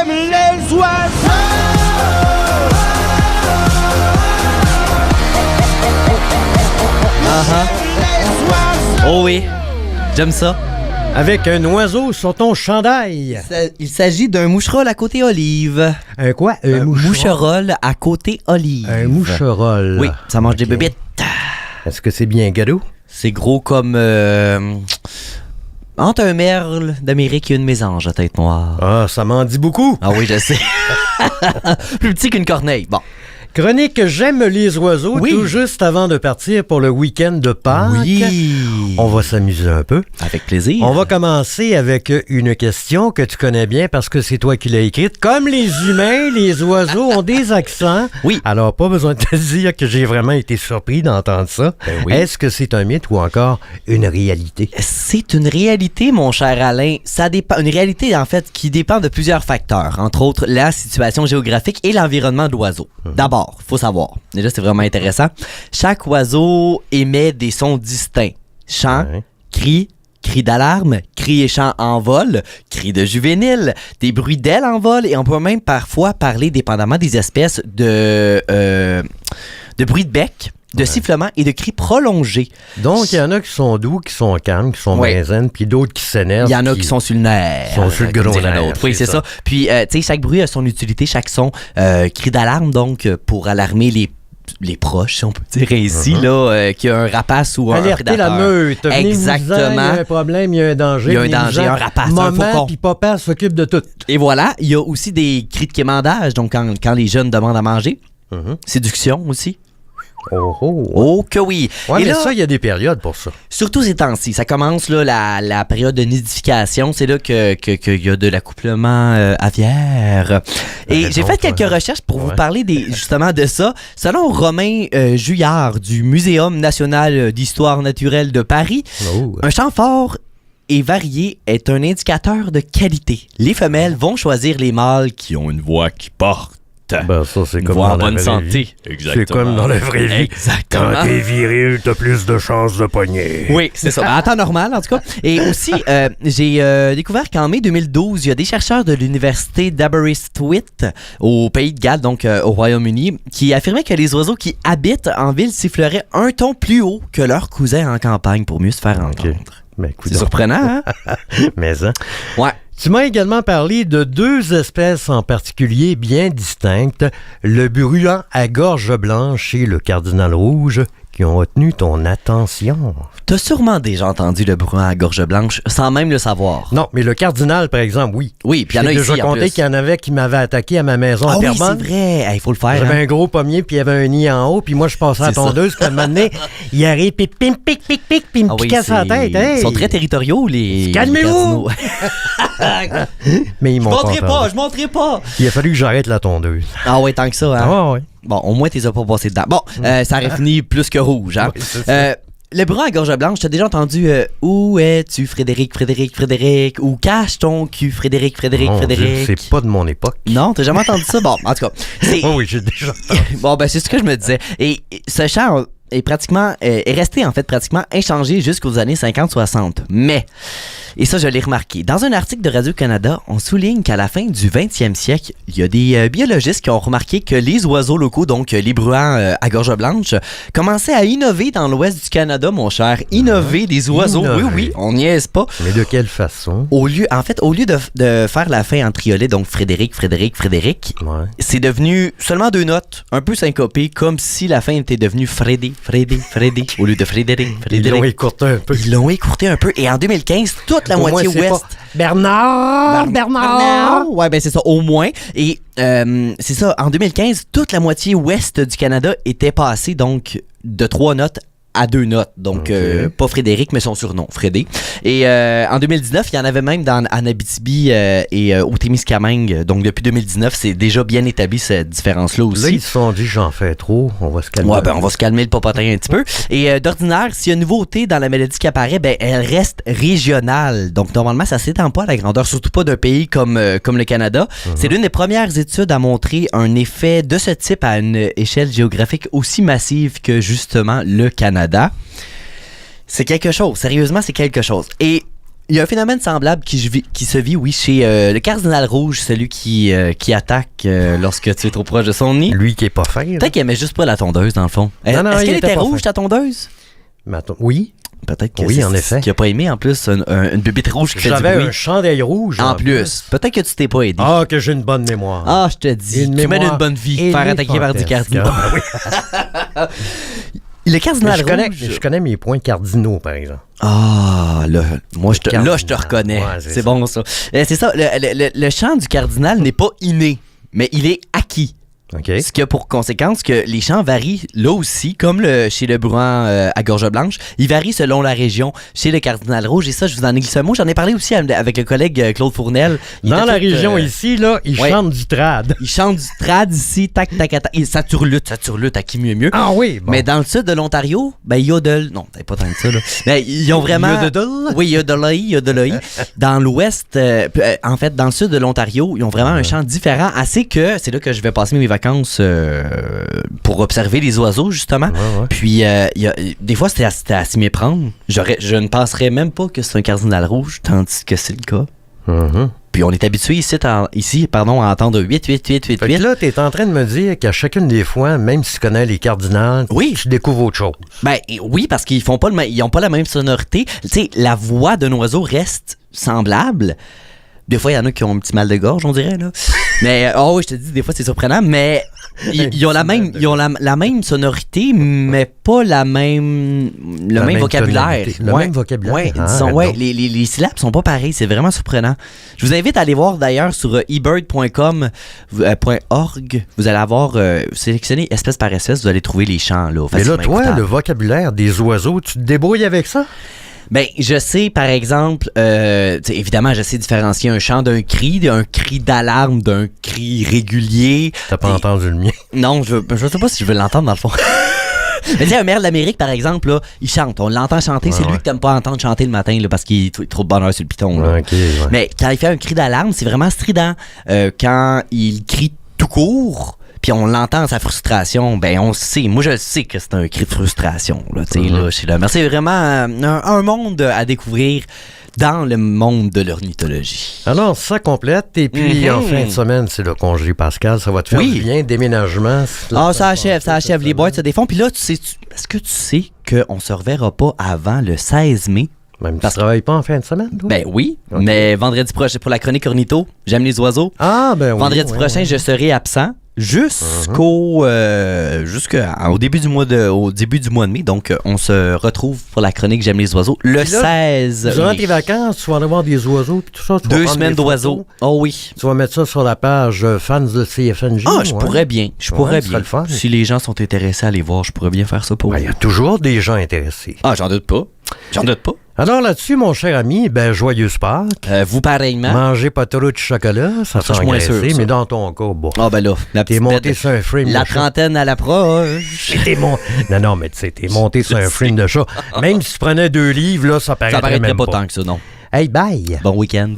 les oiseaux. Oh oui, j'aime ça. Avec un oiseau sur ton chandail. Il s'agit d'un moucherol à côté olive. Un quoi? Un moucherol à côté olive. Un moucherol. Oui, ça mange des bébites. Est-ce que c'est bien gros? C'est gros comme... entre un merle d'Amérique et une mésange à tête noire. Ah, ça m'en dit beaucoup. Ah oui, je sais. Plus petit qu'une corneille. Bon. Chronique J'aime les oiseaux, oui. Tout juste avant de partir pour le week-end de Pâques. Oui. On va s'amuser un peu. Avec plaisir. On va commencer avec une question que tu connais bien parce que c'est toi qui l'as écrite. Comme les humains, les oiseaux ont des accents. Oui. Alors, pas besoin de te dire que j'ai vraiment été surpris d'entendre ça. Ben oui. Est-ce que c'est un mythe ou encore une réalité? C'est une réalité, mon cher Alain. Ça dépend. Une réalité, en fait, qui dépend de plusieurs facteurs. Entre autres, la situation géographique et l'environnement de l'oiseau. D'abord, il faut savoir, déjà c'est vraiment intéressant, chaque oiseau émet des sons distincts. Chant, cri, cri d'alarme, cri et chant en vol, cri de juvénile, des bruits d'ailes en vol, et on peut même parfois parler, dépendamment des espèces, de bruits de bec, de sifflement et de cris prolongés. Donc, il y en a qui sont doux, qui sont calmes, qui sont bien zen, puis d'autres qui s'énervent. Il y en a qui sont sur le nerf. Sont sur le gros nerf. Oui, c'est ça. Puis, tu sais, chaque bruit a son utilité, chaque son. Cri d'alarme, donc, pour alarmer les proches, si on peut dire ainsi, là, qu'il y a un rapace ou un alerter prédateur. la meute. Exactement. Il y a un problème, il y a un danger. Il y a un danger, un rapace, un faucon. Puis papa s'occupe de tout. Et voilà, il y a aussi des cris de quémandage, donc quand les jeunes demandent à manger. Séduction aussi. Oh que oui! Ouais, et mais là, ça, il y a des périodes pour ça. Surtout ces temps-ci. Ça commence là, la période de nidification. C'est là qu'il y a de l'accouplement aviaire. Et j'ai fait quelques recherches pour vous parler justement de ça. Selon Romain Juillard du Muséum national d'histoire naturelle de Paris, un chant fort et varié est un indicateur de qualité. Les femelles vont choisir les mâles qui ont une voix qui porte. Ben ça, c'est comme voire dans bonne la vraie santé. vie. Exactement. C'est comme dans la vraie vie. Exactement. Quand t'es viril, t'as plus de chances de pogner. Oui, c'est ça. En temps normal, en tout cas. Et aussi, j'ai découvert qu'en mai 2012, il y a des chercheurs de l'université d'Aberystwyth au Pays de Galles, donc au Royaume-Uni, qui affirmaient que les oiseaux qui habitent en ville siffleraient un ton plus haut que leurs cousins en campagne pour mieux se faire entendre. Ben, c'est surprenant, hein? Mais hein? Ouais. Tu m'as également parlé de deux espèces en particulier bien distinctes, le bruant à gorge blanche et le cardinal rouge, qui ont retenu ton attention. T'as sûrement déjà entendu le bruant à gorge blanche sans même le savoir. Non, mais le cardinal, par exemple, oui. Oui, puis il y en a ici, déjà compté qu'il y en avait qui m'avaient attaqué à ma maison à Terrebonne. Oui, c'est vrai. Il faut le faire. J'avais un gros pommier, puis il y avait un nid en haut, puis moi, je passais à la tondeuse, puis à un moment donné, il arrive, puis pim, pic, pic, pic, puis il me piquait sur la tête. Hey. Ils sont très territoriaux, les... Calmez-vous! Mais ils m'ont je montrerai pas. Il a fallu que j'arrête la tondeuse. Ah ouais, tant que ça, hein? Ah ouais. Bon, au moins, t'es pas passé dedans. Bon, ça aurait fini plus que rouge, hein? Oui, c'est ça. Le bruant à gorge blanche, t'as déjà entendu où es-tu, Frédéric, Frédéric, Frédéric? Ou cache ton cul, Frédéric, Frédéric, Frédéric? C'est pas de mon époque. Non, t'as jamais entendu ça? Bon, en tout cas. Oui, j'ai déjà entendu. Bon, ben, c'est ce que je me disais. Et ce chant est resté en fait pratiquement inchangé jusqu'aux années 50-60. Mais, et ça je l'ai remarqué, dans un article de Radio-Canada, on souligne qu'à la fin du 20e siècle, il y a des biologistes qui ont remarqué que les oiseaux locaux, donc les bruants à gorge blanche, commençaient à innover dans l'ouest du Canada, mon cher. Innover des oiseaux. Innover. Oui, on niaise pas. Mais de quelle façon? Au lieu de faire la fin en triolet, donc Frédéric, Frédéric, Frédéric, c'est devenu seulement deux notes, un peu syncopées, comme si la fin était devenue Frédé, au lieu de Frédéric. Ils l'ont écourté un peu. Ils l'ont écourté un peu. Et en 2015, toute la moitié ouest. Bernard! Ouais, ben c'est ça, au moins. Et c'est ça, en 2015, toute la moitié ouest du Canada était passée donc de 3 notes à 2 notes. Donc, pas Frédéric, mais son surnom, Frédé. Et en 2019, il y en avait même en Abitibi et au Témiscamingue. Donc, depuis 2019, c'est déjà bien établi cette différence-là aussi. Là, ils se sont dit, j'en fais trop, on va se calmer. Ouais, ben on va se calmer le popotin un petit peu. Et d'ordinaire, s'il y a une nouveauté dans la mélodie qui apparaît, ben elle reste régionale. Donc, normalement, ça s'étend pas à la grandeur, surtout pas d'un pays comme le Canada. C'est l'une des premières études à montrer un effet de ce type à une échelle géographique aussi massive que, justement, le Canada. C'est quelque chose. Sérieusement, c'est quelque chose. Et Il y a un phénomène semblable qui se vit, oui, chez le cardinal rouge, celui qui attaque lorsque tu es trop proche de son nid. Lui qui est pas fin. Peut-être qu'il aimait juste pas la tondeuse, dans le fond. Non, Est-ce qu'elle était pas rouge, fin. ta tondeuse? Oui. Peut-être que Oui, en effet. Qu'il a pas aimé, en plus, une bébite rouge qui fait du J'avais bruit. un chandail rouge. En plus. Peut-être que tu t'es pas aidé. Ah, que j'ai une bonne mémoire. Ah, je te dis. Une Tu mènes mémoire une bonne vie. Faire attaquer par du cardinal. Oui. Le cardinal rouge. Je connais mes points cardinaux, par exemple. Ah, là, moi, je te reconnais. Ouais, c'est bon, ça. C'est ça, le chant du cardinal n'est pas inné, mais il est acquis. OK. Ce qui a pour conséquence que les chants varient là aussi, comme chez le bruant à gorge blanche, ils varient selon la région chez le cardinal rouge. Et ça, je vous en ai glissé un mot. J'en ai parlé aussi avec le collègue Claude Fournel. Dans la région ici, là, ils chantent du trad. Ils chantent du trad ici, tac, tac, tac. Et ça turlute à qui mieux. Ah oui, bon. Mais dans le sud de l'Ontario, ben, il y a de... Non, c'est pas tant que ça, là. Mais ils ont vraiment... Oui, il y a de l'œil. Dans l'ouest, en fait, dans le sud de l'Ontario, ils ont vraiment un chant différent. Assez que, c'est là que je vais passer mes vacances pour observer les oiseaux, justement. Ouais. Puis, des fois, c'était à s'y méprendre. Je ne penserais même pas que c'est un cardinal rouge, tandis que c'est le cas. Mm-hmm. Puis, on est habitué ici, à entendre 8, 8, 8, 8, Fait 8. que là, t'es en train de me dire qu'à chacune des fois, même si tu connais les cardinals, oui, tu découvres autre chose. Ben oui, parce qu'ils font pas ils ont pas la même sonorité. Tu sais, la voix d'un oiseau reste semblable. Des fois, il y en a qui ont un petit mal de gorge, on dirait, là. Mais, oui, je te dis, des fois, c'est surprenant, mais ils ont la même sonorité, mais pas le même vocabulaire. Le même vocabulaire. Ouais, disons, les syllabes sont pas pareilles, c'est vraiment surprenant. Je vous invite à aller voir, d'ailleurs, sur ebird.com, .org, vous allez avoir sélectionné espèce par espèce, vous allez trouver les chants, là, Mais là, toi, écoutables. le vocabulaire des oiseaux, tu te débrouilles avec ça? Ben, je sais, par exemple, évidemment, je sais différencier un chant d'un cri d'alarme, d'un cri régulier. T'as pas entendu le mien? Non, je sais pas si je veux l'entendre, dans le fond. Mais tu sais, un maire de l'Amérique, par exemple, là, il chante. On l'entend chanter. C'est lui que t'aimes pas entendre chanter le matin, là, parce qu'il est trop de bonheur sur le piton. Là. Okay, ouais. Mais quand il fait un cri d'alarme, c'est vraiment strident. Quand il crie tout court... Puis on l'entend, sa frustration, ben on sait, moi je le sais que c'est un cri de frustration, là, tu sais, là, chez le maire. C'est vraiment un monde à découvrir dans le monde de l'ornithologie. Alors, ça complète, et puis en fin de semaine, c'est le congé pascal, ça va te faire du bien, déménagement. Ça achève, les boîtes se défont, puis là, est-ce que tu sais qu'on se reverra pas avant le 16 mai? Même tu travailles pas en fin de semaine, toi? Ben oui, okay. Mais vendredi prochain, pour la chronique ornitho, j'aime les oiseaux. Ah, ben oui. Vendredi prochain, je serai absent. Jusqu'au début du mois de mai. Donc, on se retrouve pour la chronique J'aime les oiseaux le 16 Durant mai. tes vacances, tu vas aller voir des oiseaux puis tout ça. 2 semaines d'oiseaux. Oh oui. Tu vas mettre ça sur la page fans de CFNJ. Ah, je pourrais bien. Ce serait le fun. Si les gens sont intéressés à les voir, je pourrais bien faire ça pour eux. Il y a toujours des gens intéressés. Ah, j'en doute pas. Alors là-dessus, mon cher ami, joyeuse Pâques. Vous pareillement. Mangez pas trop de chocolat, ça fait engraisser, mais dans ton cas, bon. Ah ben là, t'es monté sur un frame de chat. La trentaine à l'approche. Non, mais tu sais, t'es monté sur un frame de chat. Même si tu prenais 2 livres, là, ça paraîtrait même pas tant que ça, non. Hey, bye! Bon week-end.